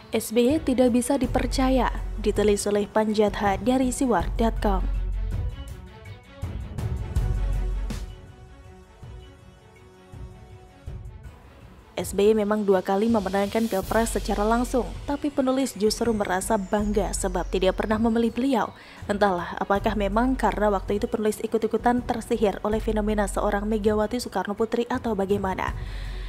SBY tidak bisa dipercaya, ditulis oleh Panjatha dari siwar.com. SBY memang 2 kali memenangkan Pilpres secara langsung, tapi penulis justru merasa bangga sebab tidak pernah memilih beliau. Entahlah, apakah memang karena waktu itu penulis ikut-ikutan tersihir oleh fenomena seorang Megawati Soekarno Putri atau bagaimana.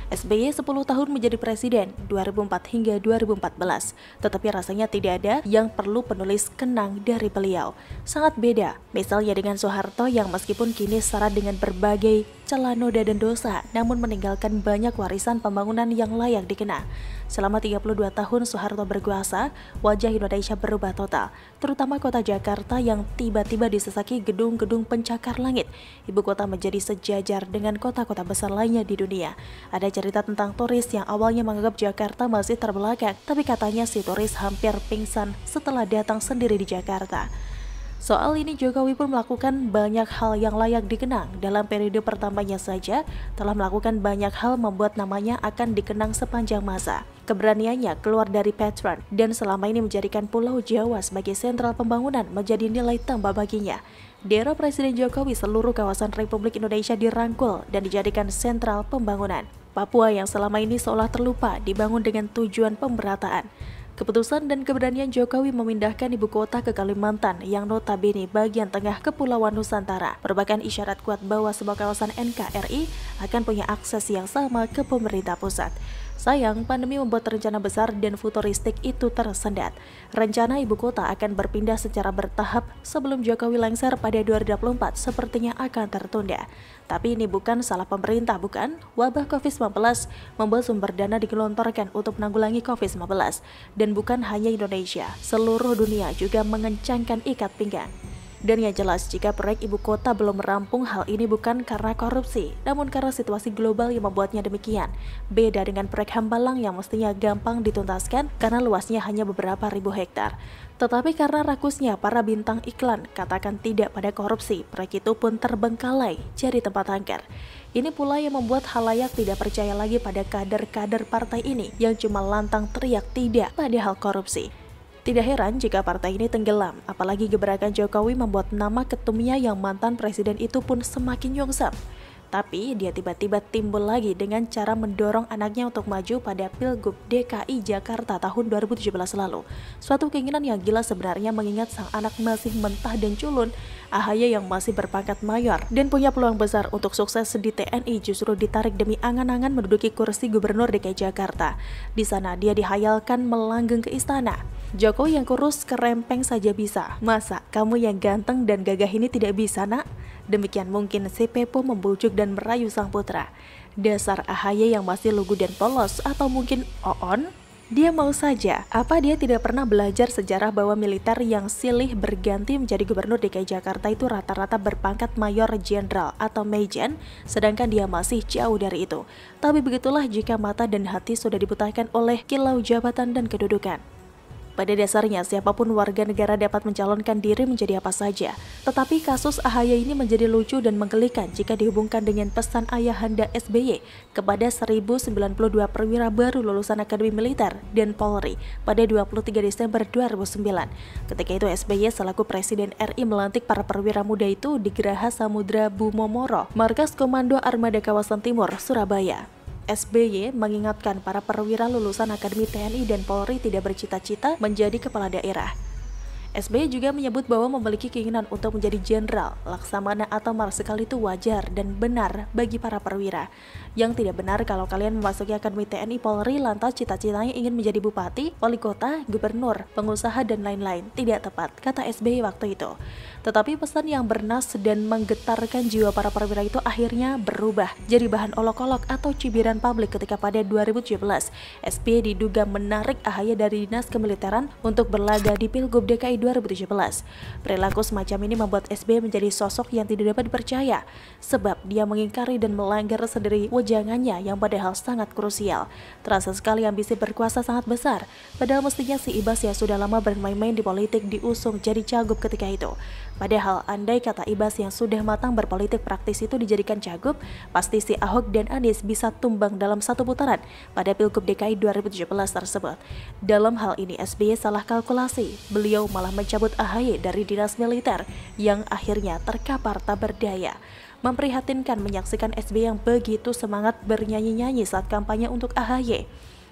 SBY 10 tahun menjadi presiden 2004 hingga 2014, tetapi rasanya tidak ada yang perlu penulis kenang dari beliau. Sangat beda, misalnya dengan Soeharto yang meskipun kini syarat dengan berbagai celah noda dan dosa, namun meninggalkan banyak warisan pembangunan yang layak dikenang. Selama 32 tahun Soeharto berkuasa, wajah Indonesia berubah total, terutama kota Jakarta yang tiba-tiba disesaki gedung-gedung pencakar langit. Ibu kota menjadi sejajar dengan kota-kota besar lainnya di dunia. Ada cerita tentang turis yang awalnya menganggap Jakarta masih terbelakang, tapi katanya si turis hampir pingsan setelah datang sendiri di Jakarta. Soal ini Jokowi pun melakukan banyak hal yang layak dikenang. Dalam periode pertamanya saja telah melakukan banyak hal membuat namanya akan dikenang sepanjang masa. Keberaniannya keluar dari Patron dan selama ini menjadikan Pulau Jawa sebagai sentral pembangunan menjadi nilai tambah baginya. Di era Presiden Jokowi, seluruh kawasan Republik Indonesia dirangkul dan dijadikan sentral pembangunan. Papua yang selama ini seolah terlupa dibangun dengan tujuan pemerataan. Keputusan dan keberanian Jokowi memindahkan ibu kota ke Kalimantan yang notabene bagian tengah Kepulauan Nusantara merupakan isyarat kuat bahwa sebuah kawasan NKRI akan punya akses yang sama ke pemerintah pusat. Sayang, pandemi membuat rencana besar dan futuristik itu tersendat. Rencana ibu kota akan berpindah secara bertahap sebelum Jokowi lengser pada 2024 sepertinya akan tertunda. Tapi ini bukan salah pemerintah, bukan? Wabah COVID-19 membuat sumber dana digelontorkan untuk menanggulangi COVID-19. Dan bukan hanya Indonesia, seluruh dunia juga mengencangkan ikat pinggang. Dan yang jelas, jika proyek ibu kota belum merampung, hal ini bukan karena korupsi, namun karena situasi global yang membuatnya demikian. Beda dengan proyek Hambalang yang mestinya gampang dituntaskan karena luasnya hanya beberapa ribu hektar. Tetapi karena rakusnya para bintang iklan katakan tidak pada korupsi, proyek itu pun terbengkalai jadi tempat angker. Ini pula yang membuat halayak tidak percaya lagi pada kader-kader partai ini yang cuma lantang teriak tidak padahal korupsi. Tidak heran jika partai ini tenggelam, apalagi gebrakan Jokowi membuat nama ketumnya yang mantan presiden itu pun semakin nyungsep. Tapi dia tiba-tiba timbul lagi dengan cara mendorong anaknya untuk maju pada Pilgub DKI Jakarta tahun 2017 lalu. Suatu keinginan yang gila sebenarnya mengingat sang anak masih mentah dan culun. AHY yang masih berpangkat mayor dan punya peluang besar untuk sukses di TNI justru ditarik demi angan-angan menduduki kursi gubernur DKI Jakarta. Di sana dia dihayalkan melanggeng ke istana. Jokowi yang kurus kerempeng saja bisa. Masa kamu yang ganteng dan gagah ini tidak bisa, nak? Demikian mungkin si Pepo membujuk dan merayu sang putra. Dasar AHY yang masih lugu dan polos, atau mungkin Oon? Dia mau saja. Apa dia tidak pernah belajar sejarah bahwa militer yang silih berganti menjadi gubernur DKI Jakarta itu rata-rata berpangkat mayor jenderal atau mejen, sedangkan dia masih jauh dari itu. Tapi begitulah jika mata dan hati sudah dibutakan oleh kilau jabatan dan kedudukan. Pada dasarnya, siapapun warga negara dapat mencalonkan diri menjadi apa saja. Tetapi kasus AHY ini menjadi lucu dan menggelikan jika dihubungkan dengan pesan ayahanda SBY kepada 1092 perwira baru lulusan Akademi Militer dan Polri pada 23 Desember 2009. Ketika itu SBY selaku Presiden RI melantik para perwira muda itu di Geraha Samudra Bumomoro, Markas Komando Armada Kawasan Timur, Surabaya. SBY mengingatkan para perwira lulusan Akademi TNI dan Polri tidak bercita-cita menjadi kepala daerah. SBY juga menyebut bahwa memiliki keinginan untuk menjadi jenderal, laksamana atau marsikal itu wajar dan benar bagi para perwira. Yang tidak benar kalau kalian memasuki Akademi TNI Polri lantas cita-citanya ingin menjadi bupati, wali kota, gubernur, pengusaha dan lain-lain. Tidak tepat, kata SBY waktu itu. Tetapi pesan yang bernas dan menggetarkan jiwa para perwira itu akhirnya berubah jadi bahan olok-olok atau cibiran publik ketika pada 2017 SBY diduga menarik AHY dari dinas kemiliteran untuk berlaga di Pilgub DKI 2017. Perilaku semacam ini membuat SBY menjadi sosok yang tidak dapat dipercaya, sebab dia mengingkari dan melanggar sendiri wejangannya yang padahal sangat krusial. Terasa sekali ambisi berkuasa sangat besar, padahal mestinya si Ibas yang sudah lama bermain-main di politik diusung jadi cagup ketika itu. Padahal andai kata Ibas yang sudah matang berpolitik praktis itu dijadikan cagup, pasti si Ahok dan Anies bisa tumbang dalam satu putaran pada Pilgub DKI 2017 tersebut. Dalam hal ini SBY salah kalkulasi, beliau malah mencabut AHY dari dinas militer yang akhirnya terkapar tak berdaya. Memprihatinkan menyaksikan SBY yang begitu semangat bernyanyi-nyanyi saat kampanye untuk AHY.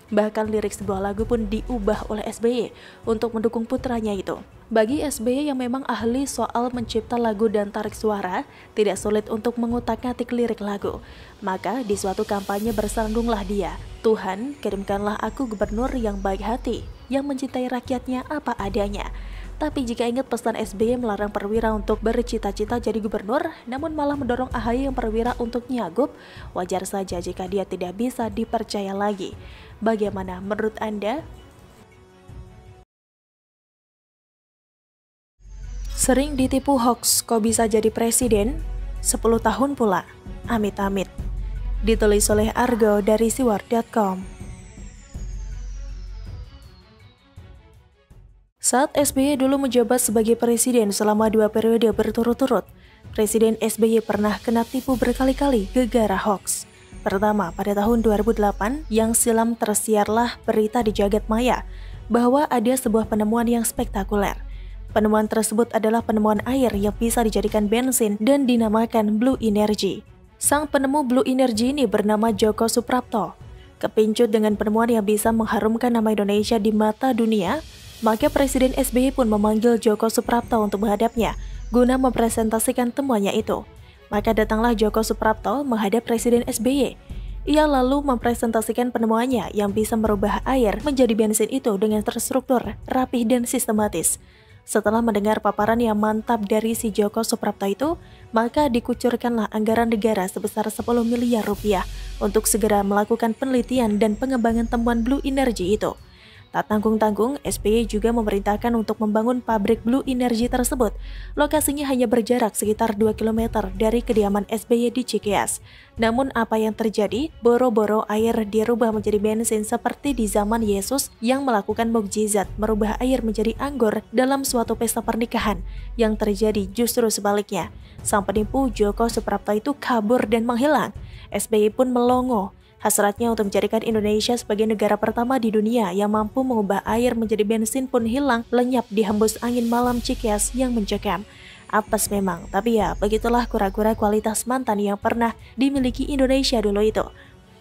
Bahkan lirik sebuah lagu pun diubah oleh SBY untuk mendukung putranya itu. Bagi SBY yang memang ahli soal mencipta lagu dan tarik suara, tidak sulit untuk mengutak-ngatik lirik lagu. Maka di suatu kampanye bersandunglah dia, "Tuhan, kirimkanlah aku gubernur yang baik hati, yang mencintai rakyatnya apa adanya." Tapi jika ingat pesan SBY melarang perwira untuk bercita-cita jadi gubernur, namun malah mendorong AHY yang perwira untuk nyagup, wajar saja jika dia tidak bisa dipercaya lagi. Bagaimana menurut Anda? Sering ditipu hoax, kok bisa jadi presiden? 10 tahun pula. Amit-amit. Ditulis oleh Argo dari siwar.com. Saat SBY dulu menjabat sebagai presiden selama 2 periode berturut-turut, Presiden SBY pernah kena tipu berkali-kali gegara hoax. Pertama, pada tahun 2008, yang silam tersiarlah berita di jagat maya bahwa ada sebuah penemuan yang spektakuler. Penemuan tersebut adalah penemuan air yang bisa dijadikan bensin dan dinamakan Blue Energy. Sang penemu Blue Energy ini bernama Djoko Suprapto. Kepincut dengan penemuan yang bisa mengharumkan nama Indonesia di mata dunia, maka Presiden SBY pun memanggil Djoko Suprapto untuk menghadapnya, guna mempresentasikan temuannya itu. Maka datanglah Djoko Suprapto menghadap Presiden SBY. Ia lalu mempresentasikan penemuannya yang bisa merubah air menjadi bensin itu dengan terstruktur, rapih dan sistematis. Setelah mendengar paparan yang mantap dari si Djoko Suprapto itu, maka dikucurkanlah anggaran negara sebesar 10 miliar rupiah untuk segera melakukan penelitian dan pengembangan temuan Blue Energy itu. Tak tanggung-tanggung, SBY juga memerintahkan untuk membangun pabrik Blue Energy tersebut. Lokasinya hanya berjarak sekitar 2 km dari kediaman SBY di Cikeas. Namun apa yang terjadi? Boro-boro air dirubah menjadi bensin seperti di zaman Yesus yang melakukan mukjizat merubah air menjadi anggur dalam suatu pesta pernikahan. Yang terjadi justru sebaliknya. Sang penipu Djoko Suprapto itu kabur dan menghilang. SBY pun melongo. Hasratnya untuk menjadikan Indonesia sebagai negara pertama di dunia yang mampu mengubah air menjadi bensin pun hilang lenyap dihembus angin malam Cikeas yang mencekam. Apes memang, tapi ya begitulah kura-kura kualitas mantan yang pernah dimiliki Indonesia dulu itu.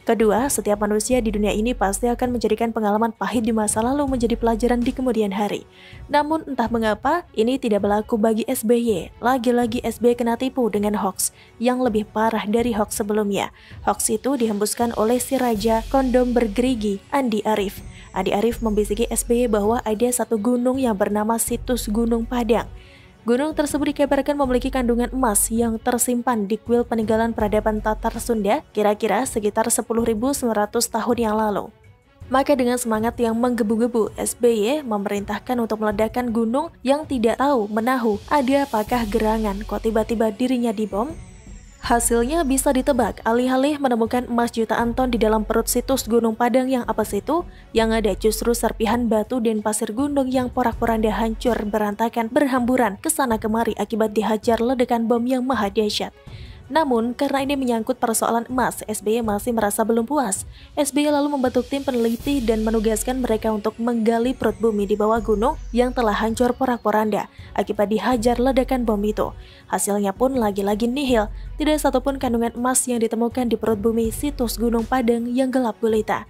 Kedua, setiap manusia di dunia ini pasti akan menjadikan pengalaman pahit di masa lalu menjadi pelajaran di kemudian hari. Namun entah mengapa, ini tidak berlaku bagi SBY. Lagi-lagi SBY kena tipu dengan hoax yang lebih parah dari hoax sebelumnya. Hoax itu dihembuskan oleh si Raja Kondom Bergerigi, Andi Arief. Andi Arief membisiki SBY bahwa ada satu gunung yang bernama Situs Gunung Padang. Gunung tersebut dikabarkan memiliki kandungan emas yang tersimpan di kuil peninggalan peradaban Tatar Sunda kira-kira sekitar 10.900 tahun yang lalu. Maka dengan semangat yang menggebu-gebu, SBY memerintahkan untuk meledakkan gunung yang tidak tahu menahu ada apakah gerangan kok tiba-tiba dirinya dibom. Hasilnya bisa ditebak, alih-alih menemukan emas jutaan ton di dalam perut situs Gunung Padang yang apes itu, yang ada justru serpihan batu dan pasir gunung yang porak-poranda hancur berantakan berhamburan ke sana kemari akibat dihajar ledakan bom yang maha dahsyat. Namun, karena ini menyangkut persoalan emas, SBY masih merasa belum puas. SBY lalu membentuk tim peneliti dan menugaskan mereka untuk menggali perut bumi di bawah gunung yang telah hancur porak-poranda akibat dihajar ledakan bom itu. Hasilnya pun lagi-lagi nihil, tidak satupun kandungan emas yang ditemukan di perut bumi situs Gunung Padang yang gelap gulita.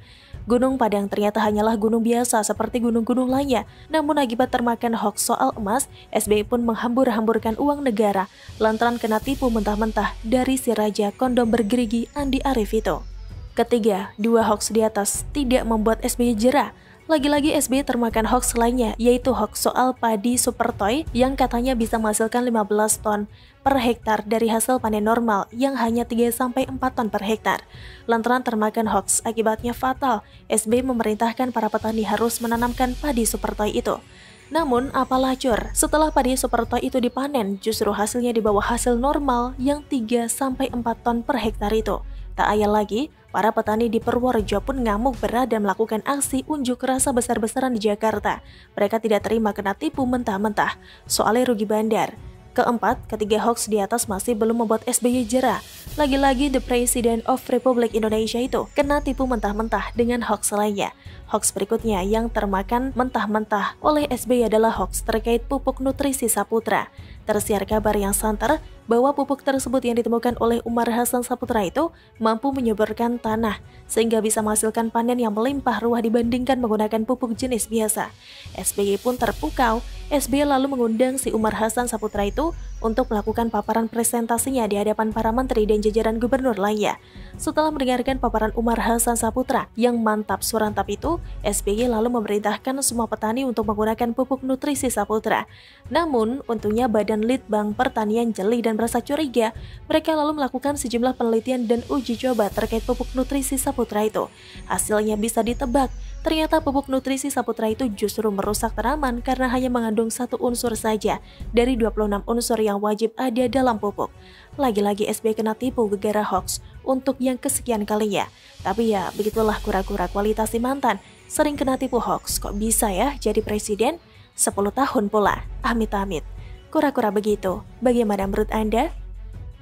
Gunung Padang ternyata hanyalah gunung biasa seperti gunung-gunung lainnya. Namun akibat termakan hoax soal emas, SBY pun menghambur-hamburkan uang negara lantaran kena tipu mentah-mentah dari si Raja Kondom Bergerigi Andi Arief itu. Ketiga, dua hoax di atas tidak membuat SBY jera. Lagi-lagi SBY termakan hoax lainnya, yaitu hoax soal padi Supertoy yang katanya bisa menghasilkan 15 ton per hektar dari hasil panen normal yang hanya 3-4 ton per hektar. Lantaran termakan hoax, akibatnya fatal. SBY memerintahkan para petani harus menanamkan padi Supertoy itu. Namun, apalah cur, setelah padi Supertoy itu dipanen, justru hasilnya di bawah hasil normal yang 3-4 ton per hektar itu. Tak ayal lagi, para petani di Purworejo pun ngamuk berat dan melakukan aksi unjuk rasa besar-besaran di Jakarta. Mereka tidak terima kena tipu mentah-mentah, soalnya rugi bandar. Keempat, ketiga hoax di atas masih belum membuat SBY jera. Lagi-lagi The President of Republik Indonesia itu kena tipu mentah-mentah dengan hoax lainnya. Hoax berikutnya yang termakan mentah-mentah oleh SBY adalah hoax terkait pupuk nutrisi Saputra. Tersiar kabar yang santer bahwa pupuk tersebut yang ditemukan oleh Umar Hasan Saputra itu mampu menyuburkan tanah sehingga bisa menghasilkan panen yang melimpah ruah dibandingkan menggunakan pupuk jenis biasa. SBY pun terpukau. SBY lalu mengundang si Umar Hasan Saputra itu untuk melakukan paparan presentasinya di hadapan para menteri dan jajaran gubernur lainnya. Setelah mendengarkan paparan Umar Hasan Saputra yang mantap surantap itu, SBY lalu memerintahkan semua petani untuk menggunakan pupuk nutrisi Saputra. Namun, untungnya Badan Litbang Pertanian jeli dan merasa curiga. Mereka lalu melakukan sejumlah penelitian dan uji coba terkait pupuk nutrisi Saputra itu. Hasilnya bisa ditebak. Ternyata pupuk nutrisi Saputra itu justru merusak tanaman karena hanya mengandung satu unsur saja dari 26 unsur yang wajib ada dalam pupuk. Lagi-lagi SBY kena tipu gegara hoax untuk yang kesekian kalinya. Tapi ya, begitulah kura-kura kualitas si mantan. Sering kena tipu hoax, kok bisa ya jadi presiden? 10 tahun pula, amit-amit. Kura-kura begitu, bagaimana menurut Anda?